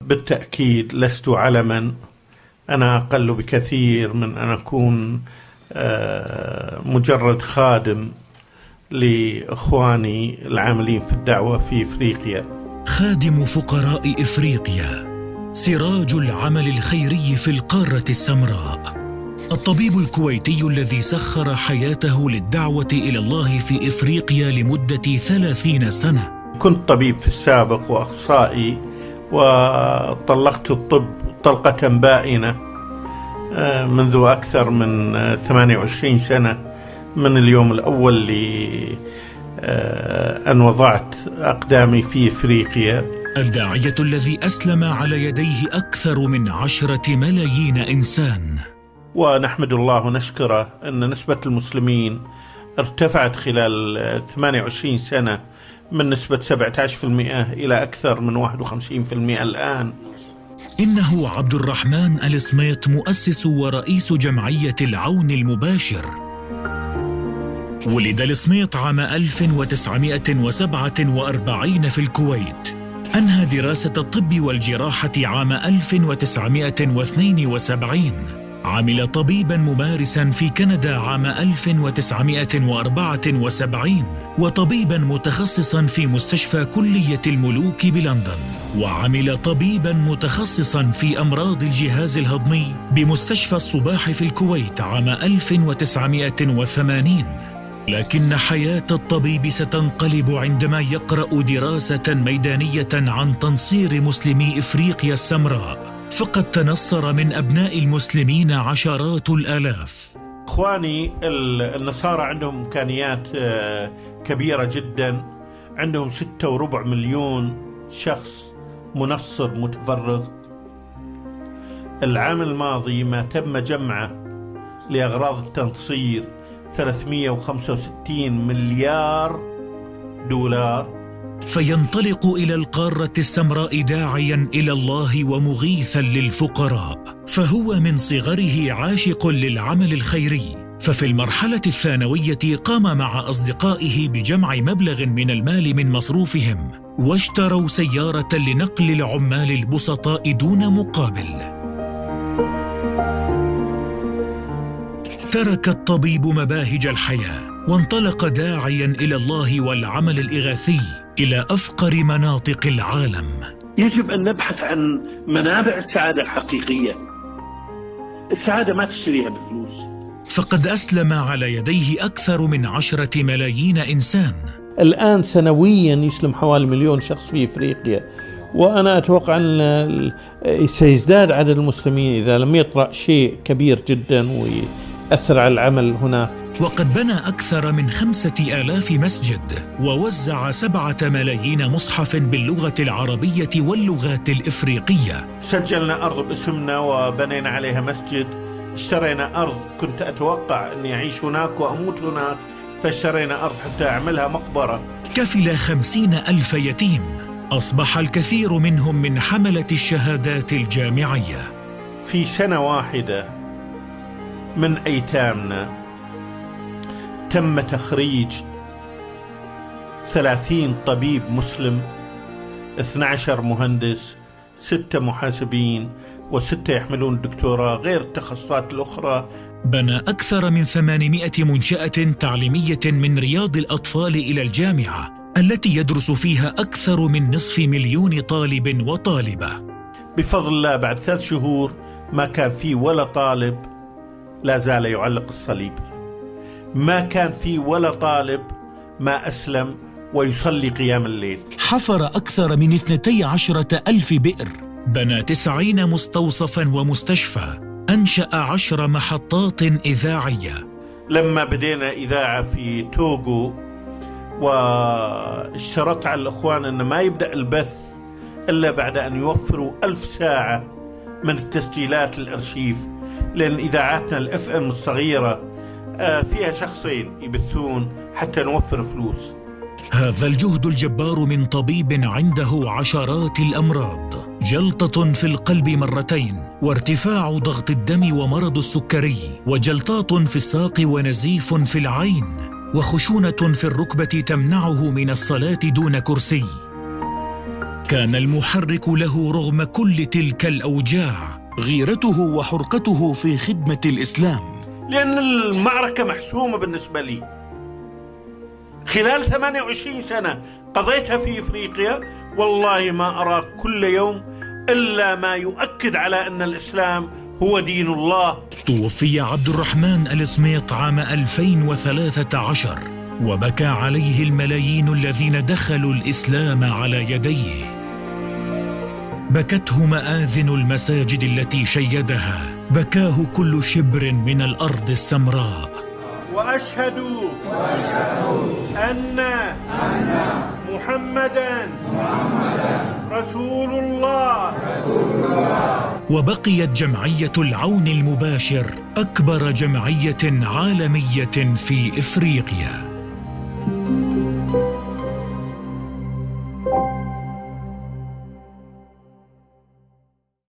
بالتأكيد لست علما، أنا أقل بكثير من أن أكون مجرد خادم لإخواني العاملين في الدعوة في إفريقيا. خادم فقراء إفريقيا، سراج العمل الخيري في القارة السمراء، الطبيب الكويتي الذي سخر حياته للدعوة إلى الله في إفريقيا لمدة 30 سنة. كنت طبيب في السابق وأخصائي، وطلقت الطب طلقة بائنة منذ أكثر من 28 سنة من اليوم الأول لأن وضعت أقدامي في إفريقيا. الداعية الذي أسلم على يديه أكثر من 10 ملايين إنسان. ونحمد الله ونشكره أن نسبة المسلمين ارتفعت خلال 28 سنة من نسبة 17% إلى أكثر من 51% الآن. إنه عبد الرحمن السميط، مؤسس ورئيس جمعية العون المباشر. ولد السميط عام 1947 في الكويت. أنهى دراسة الطب والجراحة عام 1972. عمل طبيباً ممارساً في كندا عام 1974، وطبيباً متخصصاً في مستشفى كلية الملوك بلندن، وعمل طبيباً متخصصاً في أمراض الجهاز الهضمي بمستشفى الصباح في الكويت عام 1980. لكن حياة الطبيب ستنقلب عندما يقرأ دراسة ميدانية عن تنصير مسلمي إفريقيا السمراء، فقد تنصر من أبناء المسلمين عشرات الآلاف. إخواني النصارى عندهم إمكانيات كبيرة جدا، عندهم 6.25 مليون شخص منصر متفرغ. العام الماضي ما تم جمعه لأغراض التنصير 365 مليار دولار. فينطلق إلى القارة السمراء داعياً إلى الله ومغيثاً للفقراء، فهو من صغره عاشق للعمل الخيري. ففي المرحلة الثانوية قام مع أصدقائه بجمع مبلغ من المال من مصروفهم، واشتروا سيارة لنقل العمال البسطاء دون مقابل. ترك الطبيب مباهج الحياة وانطلق داعياً إلى الله والعمل الإغاثي إلى أفقر مناطق العالم. يجب أن نبحث عن منابع السعادة الحقيقية. السعادة ما تشتريها بفلوس. فقد أسلم على يديه أكثر من 10 ملايين إنسان. الآن سنويا يسلم حوالي 1,000,000 شخص في إفريقيا، وأنا أتوقع أن سيزداد عدد المسلمين إذا لم يطرأ شيء كبير جدا ويأثر على العمل هناك. وقد بنى أكثر من 5,000 مسجد، ووزع 7 ملايين مصحف باللغة العربية واللغات الإفريقية. سجلنا أرض باسمنا وبنينا عليها مسجد. اشترينا أرض، كنت أتوقع أني أعيش هناك وأموت هناك، فاشترينا أرض حتى أعملها مقبرة. كفل 50,000 يتيم، أصبح الكثير منهم من حملة الشهادات الجامعية. في سنة واحدة من أيتامنا تم تخريج 30 طبيب مسلم، 12 مهندس، 6 محاسبين، و6 يحملون الدكتوراه غير التخصصات الأخرى. بنى أكثر من 800 منشأة تعليمية من رياض الأطفال إلى الجامعة التي يدرس فيها أكثر من 250,000 طالب وطالبة. بفضل الله بعد 3 شهور ما كان في ولا طالب لا زال يعلق الصليب، ما كان في ولا طالب ما أسلم ويصلي قيام الليل. حفر أكثر من 12,000 بئر، بنى 90 مستوصفاً ومستشفى، أنشأ 10 محطات إذاعية. لما بدينا إذاعة في توغو واشترطت على الأخوان أن ما يبدأ البث إلا بعد أن يوفروا 1000 ساعة من التسجيلات الأرشيف، لأن إذاعاتنا الأف ام الصغيرة فيها شخصين يبثون حتى نوفر فلوس. هذا الجهد الجبار من طبيب عنده عشرات الأمراض، جلطة في القلب 2 مرات، وارتفاع ضغط الدم ومرض السكري، وجلطات في الساق ونزيف في العين، وخشونة في الركبة تمنعه من الصلاة دون كرسي. كان المحرك له رغم كل تلك الأوجاع غيرته وحرقته في خدمة الإسلام. لأن المعركة محسومة بالنسبة لي. خلال 28 سنة قضيتها في إفريقيا، والله ما أرى كل يوم إلا ما يؤكد على أن الإسلام هو دين الله. توفي عبد الرحمن السميط عام 2013، وبكى عليه الملايين الذين دخلوا الإسلام على يديه. بكته مآذن المساجد التي شيدها، بكاه كل شبر من الأرض السمراء. وأشهد أن محمداً رسول الله. وبقيت جمعية العون المباشر أكبر جمعية عالمية في إفريقيا.